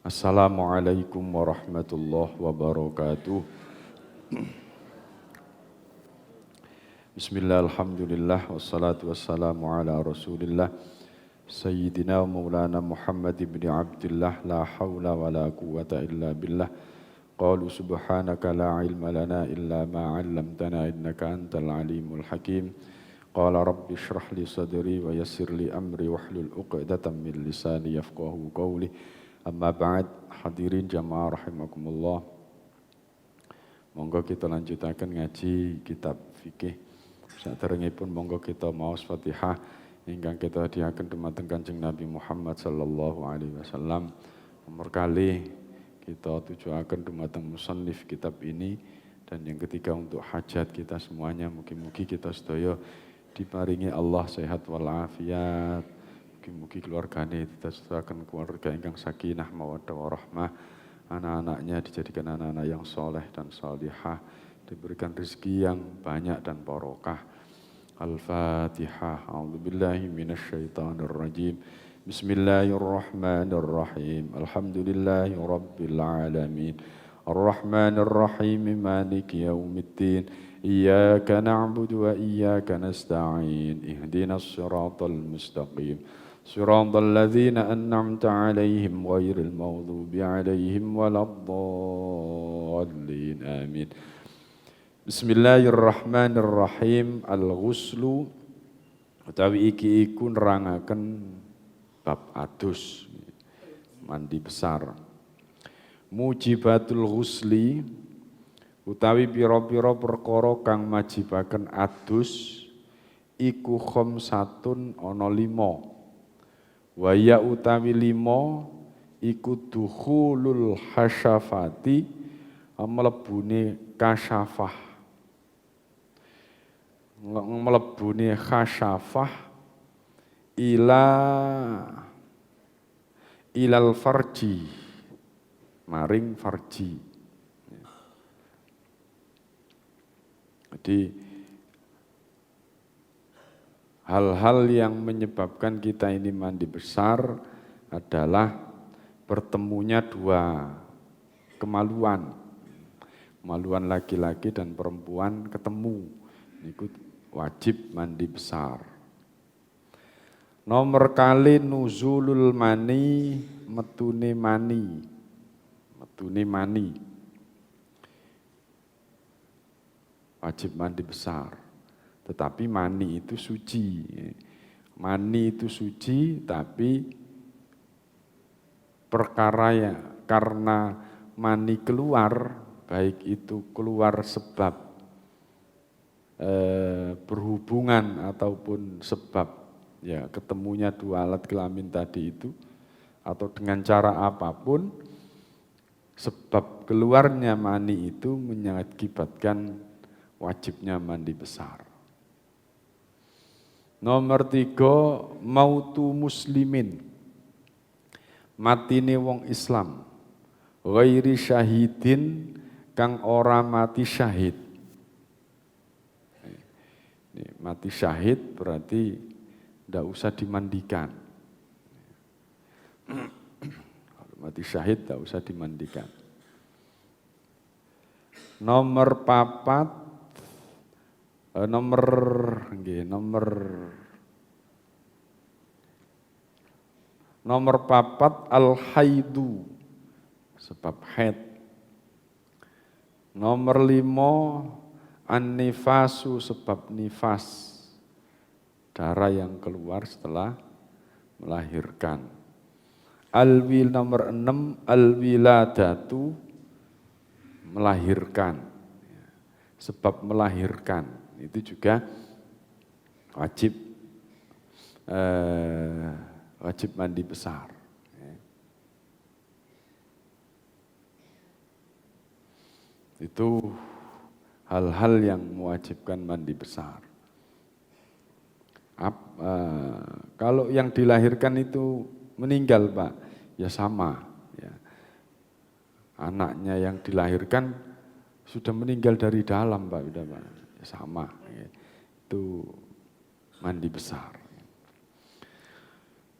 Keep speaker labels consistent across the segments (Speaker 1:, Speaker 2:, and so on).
Speaker 1: Assalamualaikum warahmatullahi wabarakatuh. Bismillah, alhamdulillah, wassalatu wassalamu ala rasulillah Sayyidina wa maulana Muhammad ibn Abdullah. La hawla wa la quwata illa billah. Qalu subhanaka la ilma lana illa ma 'allamtana innaka antal alimul hakim. Qala rabbi shrah li sadri wa yassir li amri wahlul 'uqdatam min lisani yafqahu qawli. Amma ba'd, hadirin jamaah rahimakumullah. Monggo kita lanjutaken ngaji kitab fikih. Saderengipun monggo kita maos Fatihah ingkang kita hadiaken dumateng Kanjeng Nabi Muhammad sallallahu alaihi wasallam. Nomor kali kita tujuaken dumateng musannif kitab ini, dan yang ketiga untuk hajat kita semuanya. Mugi-mugi kita sedaya diparingi Allah sehat walafiat. Mugi-mugi keluargane kita sedaya keluarga ingkang sakinah mawaddah warahmah. Anak-anaknya dijadikan anak-anak yang soleh dan salihah, diberikan rezeki yang banyak dan barokah. Al-Fatihah. A'udzubillahi minasyaitonir rajim. Bismillahirrahmanirrahim. Alhamdulillahi rabbil alamin. Ar-Rahmanir Rahim. Maliki yaumiddin. Iyyaka na'budu wa iyyaka nasta'in. Ihdinas siratal mustaqim. Siratal ladzina an'amta 'alaihim ghairil maghdubi 'alaihim waladdallin. Amin. Bismillahirrahmanirrahim. Al-ghuslu utawi iki iku nerangaken bab adus, mandi besar. Mujibatul ghusli utawi pira-pira perkara kang majibaken adus iku khamsatun ana 5. Wa ya utawi 5 iku dukhulul hasyafati, mlebune kasyafah. Mlebune khasyafah ilal farji, maring farji. Jadi hal-hal yang menyebabkan kita ini mandi besar adalah bertemunya dua kemaluan. Kemaluan laki-laki dan perempuan ketemu, itu wajib mandi besar. Nomor kali nuzulul mani, metune mani. Metune mani. Wajib mandi besar. Tetapi mani itu suci. Mani itu suci, tapi perkara ya, karena mani keluar, baik itu keluar sebab berhubungan ataupun sebab ya ketemunya dua alat kelamin tadi itu, atau dengan cara apapun, sebab keluarnya mani itu mengakibatkan wajibnya mandi besar. Nomor 3, mautu muslimin, matine wong Islam, ghairi syahidin, kang ora mati syahid. Mati syahid berarti tidak usah dimandikan. Kalau mati syahid tidak usah dimandikan. Nomor 4, nomor 4 al-haidu, sebab haid. Nomor 5 an-nifasu, sebab nifas, darah yang keluar setelah melahirkan. Nomor 6 al-wiladatu, melahirkan, sebab melahirkan itu juga wajib mandi besar. Itu hal-hal yang mewajibkan mandi besar. Kalau yang dilahirkan itu meninggal, Pak, ya sama. Ya. Anaknya yang dilahirkan sudah meninggal dari dalam, Pak, udah, Pak. Ya, sama. Ya. Itu mandi besar.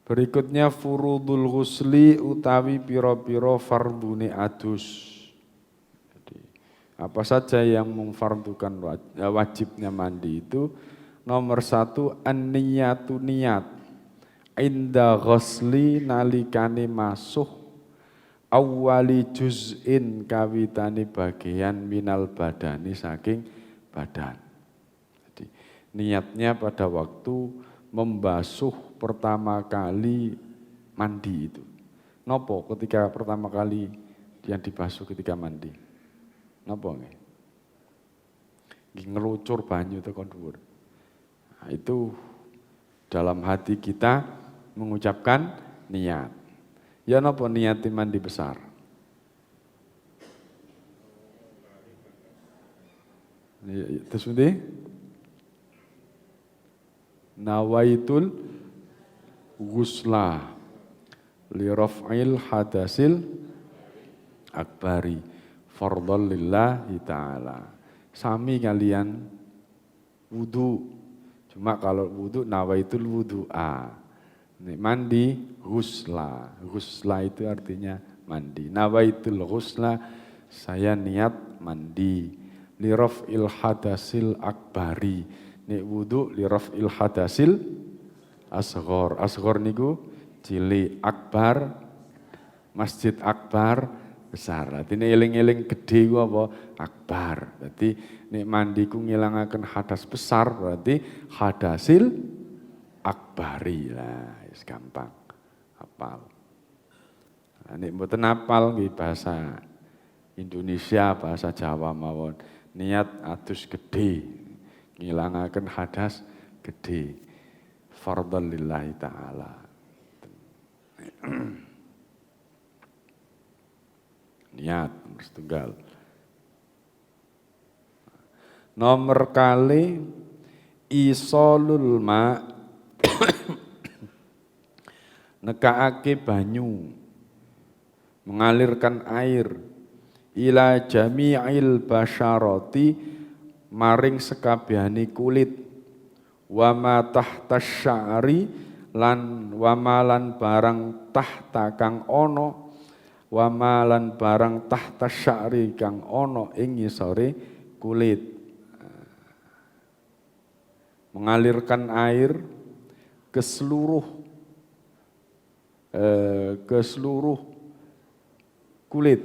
Speaker 1: Berikutnya furudul ghusli utawi piro-piro fardune adus. Jadi, apa saja yang memfardukan wajibnya mandi itu, nomor 1 an-niyatu niat. Inda ghusli nalikane masuh awwali juz'in kawitane bagian minal badani saking badan. Jadi niatnya pada waktu membasuh pertama kali mandi itu. Nopo ketika pertama kali yang dibasuh ketika mandi? Nopo nggih? Ngelucur banyu tekan dhuwur. Nah, itu dalam hati kita mengucapkan niat. Ya nopo niat mandi besar? Terus nanti nawaitul ghusla li raf'il hadasil akbari fardhan lillahi ta'ala. Sami kalian wudu. Cuma kalau wudu nawaitul wudu'a. Mandi ghusla. Ghusla itu artinya mandi. Nawaitul ghusla, saya niat mandi. Li raf'il hadasil akbari. Nek wudu li raf'il hadasil asghar. Asghar niku cilik, akbar masjid akbar besar. Artinya eling-eling gede ku apa? Akbar. Berarti nek mandi ku ngilangaken hadas besar berarti hadasil akbari. Lah, wis gampang. Hafal. Nek mboten hafal nggih bahasa Indonesia, bahasa Jawa mawon. Niat adus gede, ngilangaken hadas gede. Fardhan lillahi ta'ala. Niat nomor setunggal. Nomor kali isolul ma nekaake banyu, mengalirkan air ila jami'il basyarati maring sekabehane kulit, wa ma tahta sya'ri lan wamalan barang tahta kang ono, wamalan barang tahta sya'ri kang ono ing ngisore kulit. Mengalirkan air ke seluruh kulit,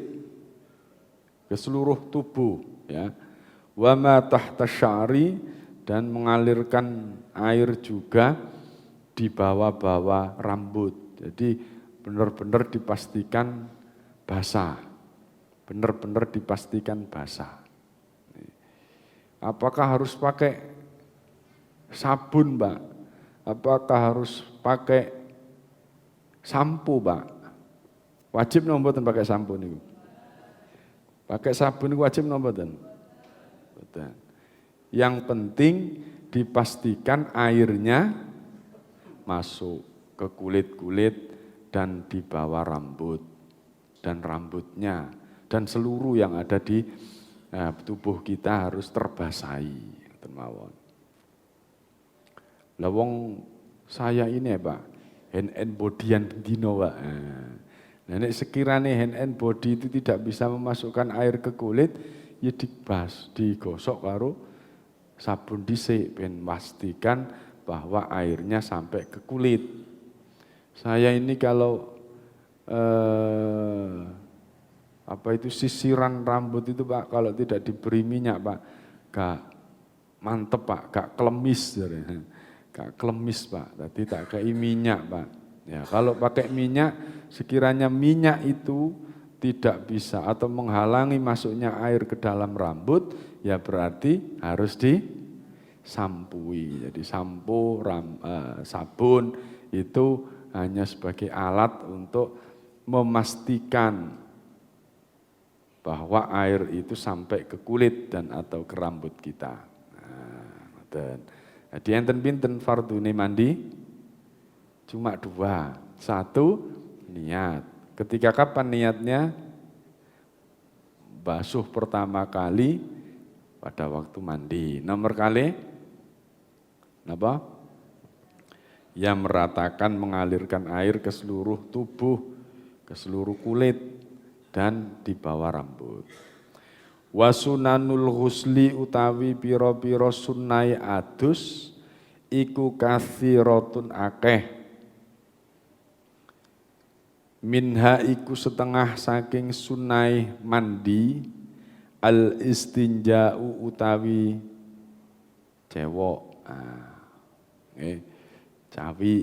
Speaker 1: ke seluruh tubuh, ya. Wa ma tahta sya'ri, dan mengalirkan air juga di bawah-bawah rambut. Jadi benar-benar dipastikan basah. Benar-benar dipastikan basah. Apakah harus pakai sabun, Mbak? Apakah harus pakai sampo, Mbak? Wajib napa mboten pakai sampo niku? Pakai sabun niku wajib napa mboten? Mboten. Yang penting dipastikan airnya masuk ke kulit-kulit dan di bawah rambut dan rambutnya dan seluruh yang ada di tubuh kita harus terbasahi. Mawon. Lah wong saya ini ya Pak, hand and bodyan bendino Pak. Nah nek sekiranya hand and body itu tidak bisa memasukkan air ke kulit, ya digosok karo sabun dhisik ben pastikan bahwa airnya sampai ke kulit. Saya ini kalau sisiran rambut itu Pak, kalau tidak diberi minyak Pak, gak mantep Pak, gak klemis. Gak klemis Pak, tadi tak kayak minyak Pak. Ya, kalau pakai minyak, sekiranya minyak itu tidak bisa atau menghalangi masuknya air ke dalam rambut, ya berarti harus disampui. Jadi sampo, sabun itu hanya sebagai alat untuk memastikan bahwa air itu sampai ke kulit dan atau ke rambut kita. Jadi enten pinten fardune mandi? Cuma 2. 1 niat. Ketika kapan niatnya? Basuh pertama kali pada waktu mandi. Nomor kali? Apa? yang meratakan mengalirkan air ke seluruh tubuh, ke seluruh kulit dan di bawah rambut. Wasunanul husli utawi piro-piro sunnai adus iku kathiratun akeh. Minha iku setengah saking sunnai mandi al istinja'u utawi cewok. Cawi.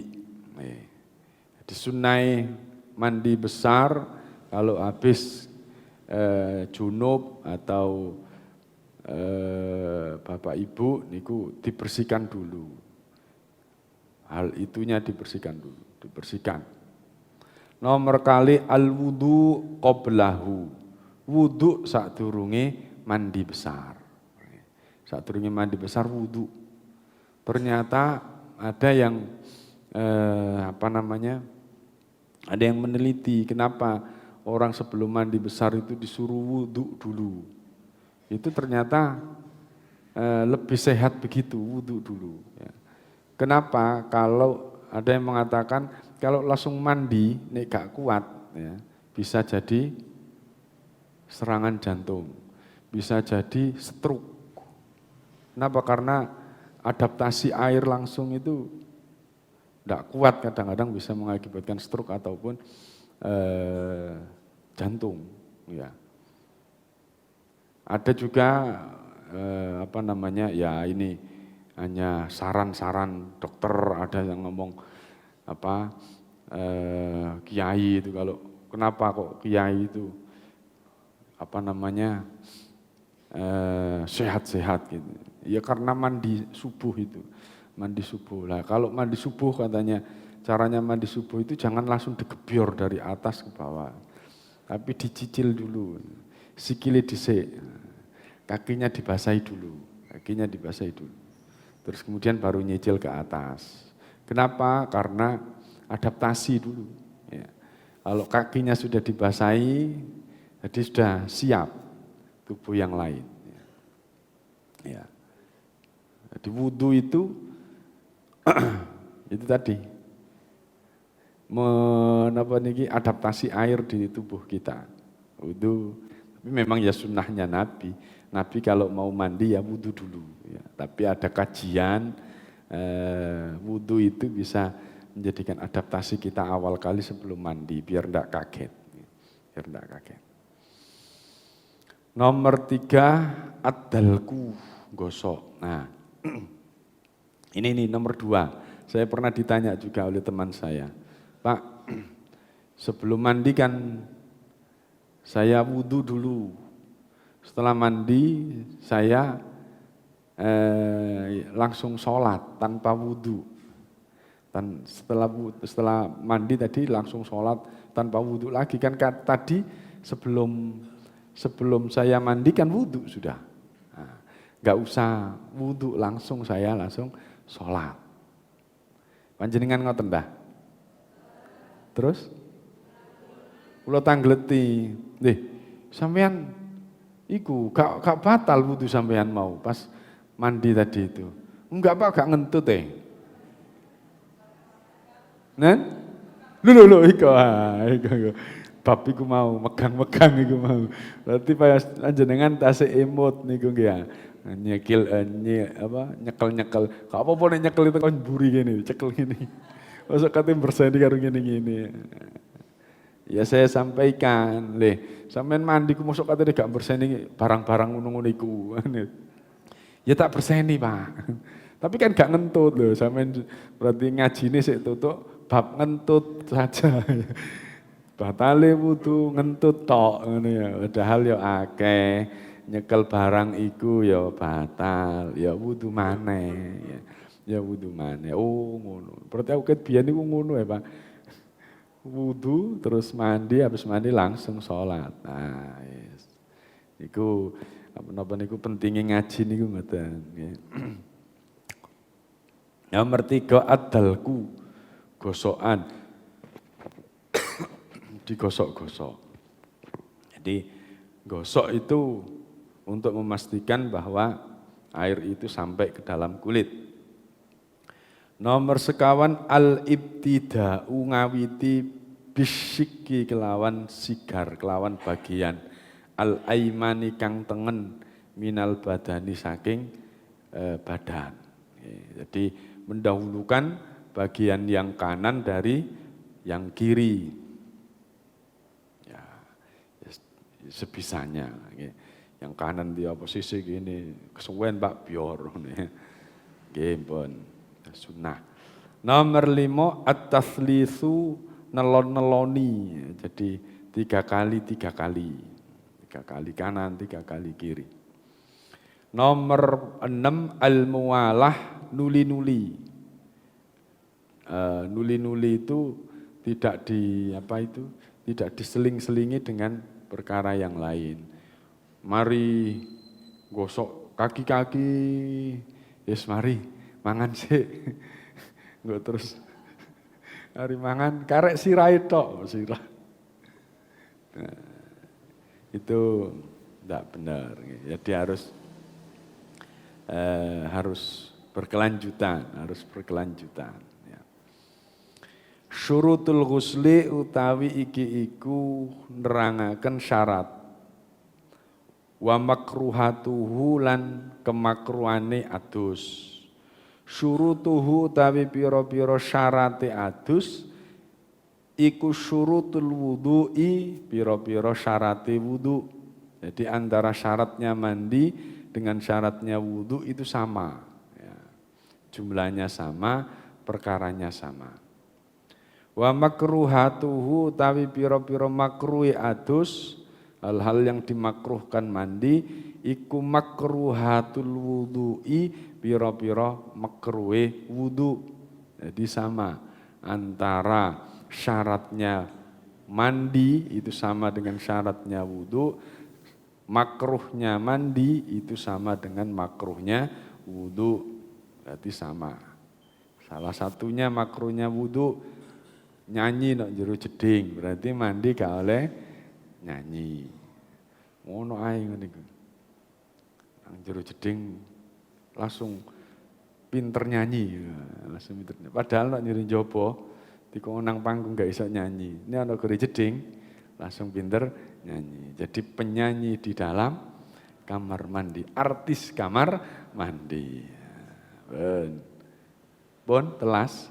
Speaker 1: Jadi sunnai mandi besar kalau habis junub atau bapak ibu niku dibersihkan dulu. Hal itunya dibersihkan dulu, dibersihkan. Nomor kali al wudu qablahu. Wudu sadurunge mandi besar. Sadurunge mandi besar wudu. Ternyata ada yang ada yang meneliti kenapa orang sebelum mandi besar itu disuruh wudhu dulu. Itu ternyata lebih sehat begitu, wudhu dulu. Ya. Kenapa? Kalau ada yang mengatakan kalau langsung mandi, nek gak kuat, ya, bisa jadi serangan jantung, bisa jadi stroke. Kenapa? Karena adaptasi air langsung itu tidak kuat, kadang-kadang bisa mengakibatkan stroke ataupun jantung, ya. Ada juga ya ini hanya saran-saran dokter, ada yang ngomong kiai itu kalau kenapa kok kiai itu sehat-sehat gitu. Ya karena mandi subuh itu, mandi subuh lah. Kalau mandi subuh katanya caranya mandi subuh itu jangan langsung digebyur dari atas ke bawah, tapi dicicil dulu, sikile dhisik, kakinya dibasahi dulu, terus kemudian baru nyicil ke atas. Kenapa? Karena adaptasi dulu. Ya. Kalau kakinya sudah dibasahi, jadi sudah siap tubuh yang lain. Ya. Jadi wudhu itu itu tadi adaptasi air di tubuh kita. Wudhu, tapi memang ya sunnahnya Nabi. Nabi kalau mau mandi ya wudhu dulu. Ya. Tapi ada kajian wudhu itu bisa menjadikan adaptasi kita awal kali sebelum mandi biar tidak kaget. Nomor 3 ad-dalku, gosok. Nah, ini nomor 2. Saya pernah ditanya juga oleh teman saya, Pak, sebelum mandi kan saya wudhu dulu. Setelah mandi saya langsung sholat tanpa wudhu. Dan setelah mandi tadi langsung sholat tanpa wudhu lagi. Kan tadi sebelum saya mandi kan wudhu sudah. Nah, gak usah wudhu, langsung sholat. Panjenengan ngoten dah. Terus? Kula tangleti. Sampean iku gak batal wudhu sampean mau pas mandi tadi itu. Enggak Pak, gak ngentut Nen? Lho iku. Bab iku mau megang-megang iku mau. Berarti panjenengan tasih emot niku nggih ya. Nyekel. Gak apa-apa nek nyekel itu kan buri gini, cekel gini. Masuk kate berseni karo ngene-ngene. Ya saya sampaikan, sampean mandi ku mosok kate gak berseni barang-barang ngono-ngono iku. Ya tak berseni, Pak. Tapi kan gak ngentut lho, sampean berarti ngajine sik tutuk bab ngentut saja. Batale wudu ngentut tok ngono ya. Padahal ya akeh nyekel barang iku ya batal, ya wudu maneh ya. Ya wudu maneh. Oh ngono. Berarti aku ket biyen niku ngono ya, Pak. Wudu terus mandi, habis mandi langsung sholat. Nah, yes. Iku apa niku pentingnya ngaji niku ngoten nggih. Nomor 3 adalku, gosokan. Digosok-gosok. Jadi gosok itu untuk memastikan bahwa air itu sampai ke dalam kulit. Nomor sekawan al-ibtida'u ngawiti bisyiki kelawan sigar kelawan bagian al-aimani kang tengen minal badani saking badan. Jadi mendahulukan bagian yang kanan dari yang kiri. Ya, sebisanya. Yang kanan dia posisi gini, kesuwen Pak bior. Nggih, pun sunnah. Nomor 5 at-taslitsu nelon-neloni. Jadi 3 kali 3 kali. 3 kali kanan, 3 kali kiri. Nomor 6 al-muwalah nuli-nuli. Nuli-nuli itu tidak tidak diseling-selingi dengan perkara yang lain. Mari gosok kaki-kaki, yes mari mangan sih. Nggak terus mari mangan karek sirai tok sirah. Nah, itu tidak benar. Jadi harus berkelanjutan. Ya. Syurutul ghusli utawi iki iku nerangaken syarat. Wa makruhatuhu lan kemakruhane adus. Syurutuhu utawi pira-pira syarate adus iku syurutul wudu'i pira-pira syarate wudu. Jadi antara syaratnya mandi dengan syaratnya wudu itu sama. Ya. Jumlahnya sama, perkaranya sama. Wa makruhatuhu utawi pira-pira makruhi adus hal-hal yang dimakruhkan mandi iku makruhatul wudu'i pira-pira makruhe wudu. Jadi sama antara syaratnya mandi itu sama dengan syaratnya wudu, makruhnya mandi itu sama dengan makruhnya wudu. Berarti sama. Salah satunya makruhnya wudu nyanyi nak jero jeding, berarti mandi gak oleh nyanyi. Ngono ae ngene iku. Nang jero jeding langsung pinter nyanyi, langsung pinter. Padahal nak nyuri njaba dikon nang panggung gak iso nyanyi. Ini ana gere jeding langsung pinter nyanyi. Jadi penyanyi di dalam kamar mandi, artis kamar mandi. Bon telas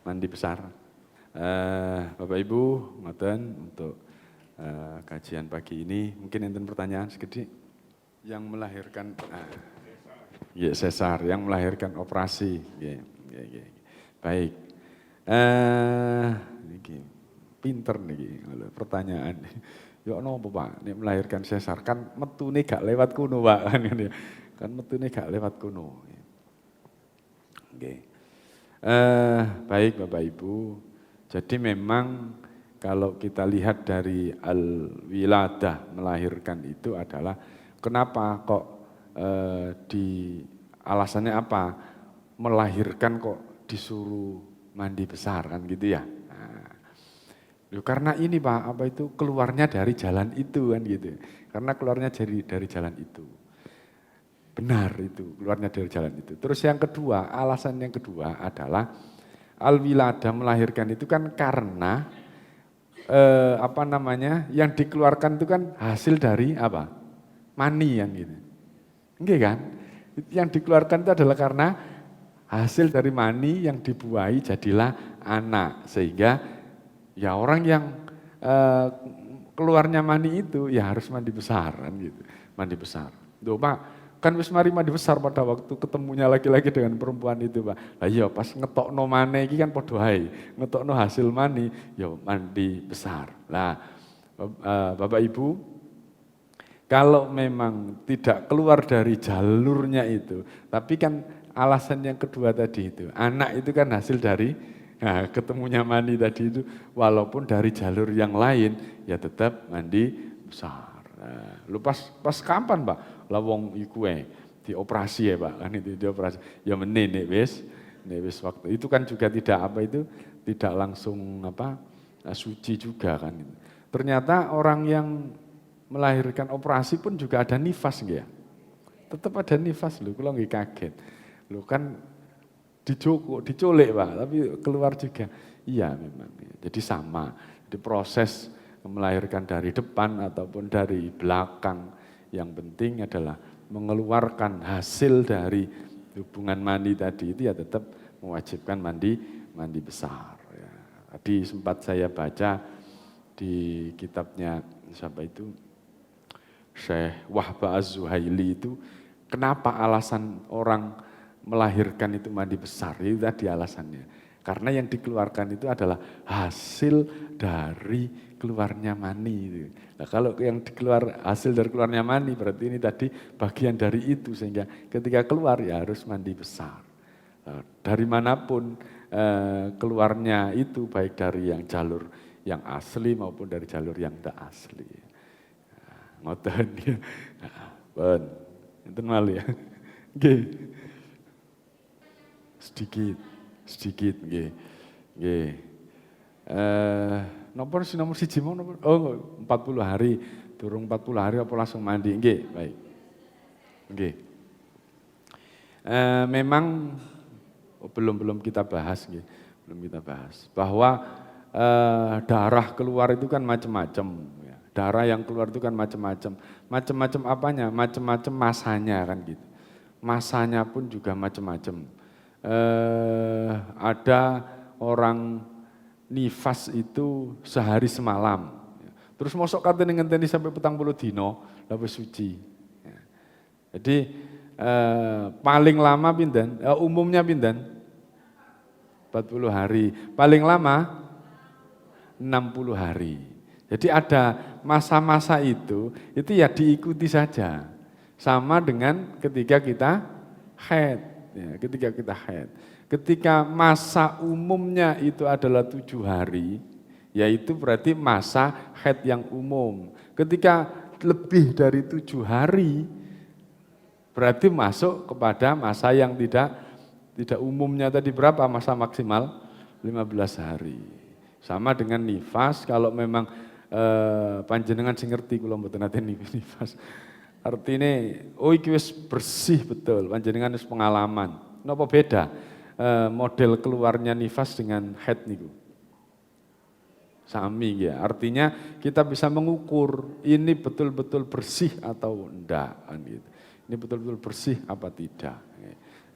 Speaker 1: mandi besar. Bapak Ibu, ngoten untuk kajian pagi ini. Mungkin enten pertanyaan sedikit yang melahirkan sesar, yang melahirkan operasi. Baik. Niki pinter niki pertanyaan. Ya napa Pak, nek melahirkan sesar kan metune gak lewat kuno Pak kan ngene. Kan metune gak lewat kuno. Nggih. Baik Bapak Ibu. Jadi memang kalau kita lihat dari al-wiladah melahirkan itu adalah kenapa kok alasannya apa? Melahirkan kok disuruh mandi besar kan gitu ya. Nah, karena ini Pak, keluarnya dari jalan itu kan gitu. Karena keluarnya dari jalan itu. Benar itu, keluarnya dari jalan itu. Terus yang kedua, alasan yang kedua adalah al-wiladah melahirkan itu kan karena yang dikeluarkan itu kan hasil dari apa? Mani yang gitu. Enggak kan? Yang dikeluarkan itu adalah karena hasil dari mani yang dibuahi jadilah anak. Sehingga ya orang yang keluarnya mani itu ya harus mandi besar kan gitu. Mandi besar. Duh Pak, kan wis mari mandi besar pada waktu ketemunya laki-laki dengan perempuan itu Pak. Lah iya pas ngetokno maneh iki kan padha ae. Ngetokno hasil mani ya mandi besar. Lah Bapak Ibu, kalau memang tidak keluar dari jalurnya itu, tapi kan alasan yang kedua tadi itu, anak itu kan hasil dari ketemunya mani tadi itu, walaupun dari jalur yang lain, ya tetap mandi besar. Nah, lu pas kapan Pak? Lah wong iku dioperasi ya Pak, kan itu dioperasi. Ya meneh nek wis waktu itu kan juga tidak langsung suci juga kan. Ternyata orang yang melahirkan operasi pun juga ada nifas nggih ya. Tetap ada nifas lho, kula nggih kaget. Lho kan diculik Pak, tapi keluar juga. Iya memang. Jadi sama. Jadi proses melahirkan dari depan ataupun dari belakang. Yang penting adalah mengeluarkan hasil dari hubungan mandi tadi itu ya tetap mewajibkan mandi besar. Ya. Tadi sempat saya baca di kitabnya siapa itu Syekh Wahbah Az-Zuhaili itu kenapa alasan orang melahirkan itu mandi besar, itu tadi alasannya. Karena yang dikeluarkan itu adalah hasil dari keluarnya mani. Nah, kalau yang hasil dari keluarnya mani berarti ini tadi bagian dari itu sehingga ketika keluar ya harus mandi besar. Nah, dari manapun keluarnya itu baik dari yang jalur yang asli maupun dari jalur yang tidak asli. Ngoten ya. Ben, enten malih ya. Nggih. Sedikit nggih. Nggih. Nomor 1 mau nomor 40 hari. Durung 40 hari apa langsung mandi? Nggih, baik. Nggih. Memang belum kita bahas nggih. Belum kita bahas bahwa darah keluar itu kan macam-macam. Darah yang keluar itu kan macam-macam. Macam-macam apanya? Macam-macam masanya kan gitu. Masanya pun juga macam-macam. Ada orang nifas itu sehari semalam. Terus mosok katanya ngenteni sampai 40 dino, lalu suci. Jadi paling lama pinten? Umumnya pinten? 40 hari. Paling lama 60 hari. Jadi ada masa-masa itu ya diikuti saja. Sama dengan ketika kita haid. Ya, ketika kita haid. Ketika masa umumnya itu adalah 7 hari, yaitu berarti masa haid yang umum. Ketika lebih dari 7 hari, berarti masuk kepada masa yang tidak umumnya tadi berapa masa maksimal? 15 hari. Sama dengan nifas, kalau memang panjenengan sing ngerti kula mboten nate nifas. Artine iki wis bersih betul, panjenengan wis pengalaman. Napa beda model keluarnya nifas dengan haid niku? Sami ya. Artinya kita bisa mengukur ini betul-betul bersih atau enggak kan gitu. Ini betul-betul bersih apa tidak.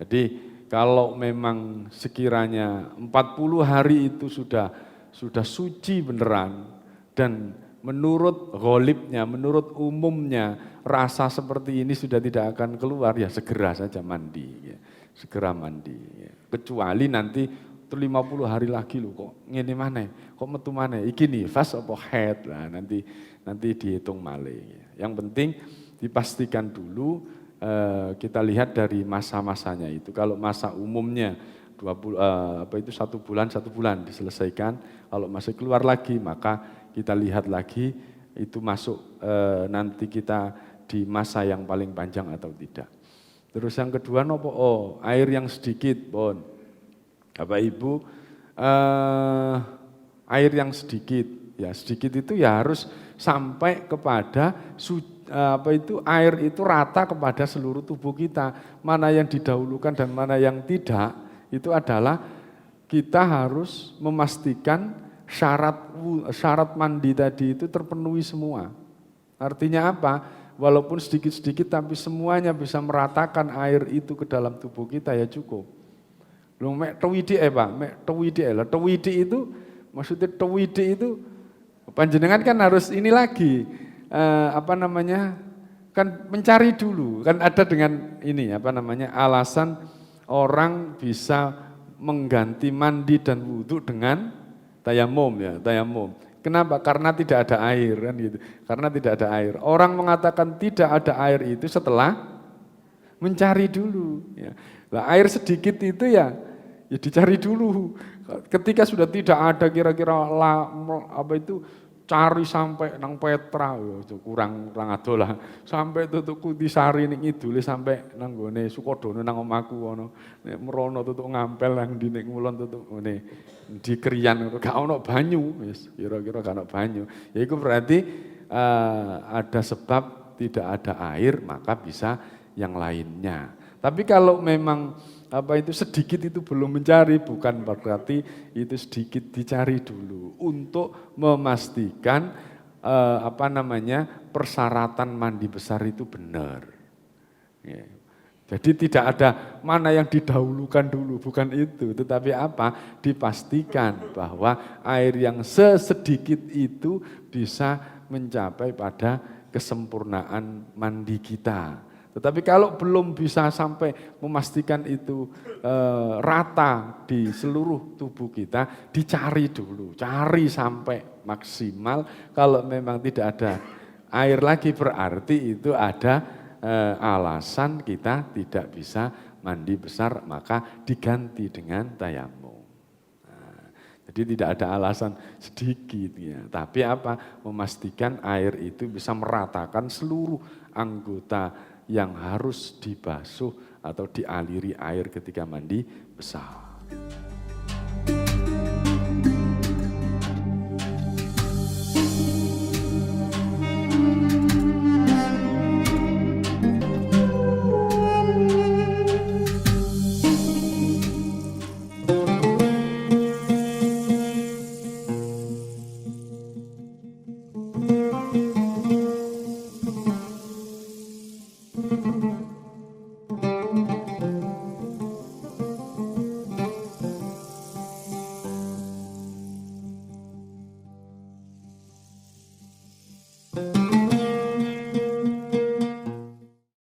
Speaker 1: Jadi kalau memang sekiranya 40 hari itu sudah suci beneran, dan menurut ghalibnya, menurut umumnya rasa seperti ini sudah tidak akan keluar, ya segera saja mandi. Ya. Segera mandi. Ya. Kecuali nanti 50 hari lagi loh kok ngene maneh, kok metu maneh. Iki nifas apa haid lah nanti dihitung malih. Ya. Yang penting dipastikan dulu kita lihat dari masa-masanya itu. Kalau masa umumnya 1 bulan diselesaikan, kalau masih keluar lagi maka kita lihat lagi itu masuk nanti kita di masa yang paling panjang atau tidak. Terus yang kedua nopo air yang sedikit, pon. Bapak Ibu, air yang sedikit, ya sedikit itu ya harus sampai kepada air itu rata kepada seluruh tubuh kita. Mana yang didahulukan dan mana yang tidak, itu adalah kita harus memastikan syarat mandi tadi itu terpenuhi semua. Artinya apa? Walaupun sedikit-sedikit tapi semuanya bisa meratakan air itu ke dalam tubuh kita ya cukup. Lu mek tewidi Pak, mek tewidi lah. Tewidi itu maksudnya tewidi itu panjenengan kan harus ini lagi kan mencari dulu. Kan ada dengan ini alasan orang bisa mengganti mandi dan wudhu dengan tayamum ya, tayamum. Kenapa? Karena tidak ada air kan gitu. Karena tidak ada air. Orang mengatakan tidak ada air itu setelah mencari dulu. Ya. Nah, air sedikit itu ya dicari dulu. Ketika sudah tidak ada kira-kira cari sampai nang Petra, kurang adolah. Sampai tutuk Kutisari ning idule sampai nang gone Sukodono nang omahku ngono. Nek merono tutuk ngampel nang ndi nek ngulon tutuk ngene di Kriyan gak ono banyu, wis kira-kira gak ono banyu. Ya itu berarti ada sebab tidak ada air, maka bisa yang lainnya. Tapi kalau memang sedikit itu belum mencari, bukan berarti itu sedikit dicari dulu untuk memastikan persyaratan mandi besar itu benar. Ya. Jadi tidak ada mana yang didahulukan dulu, bukan itu. Tetapi dipastikan bahwa air yang sesedikit itu bisa mencapai pada kesempurnaan mandi kita. Tetapi kalau belum bisa sampai memastikan itu rata di seluruh tubuh kita, dicari dulu, cari sampai maksimal. Kalau memang tidak ada air lagi berarti itu ada alasan kita tidak bisa mandi besar, maka diganti dengan tayamum. Jadi tidak ada alasan sedikit ya, tapi memastikan air itu bisa meratakan seluruh anggota yang harus dibasuh atau dialiri air ketika mandi besar.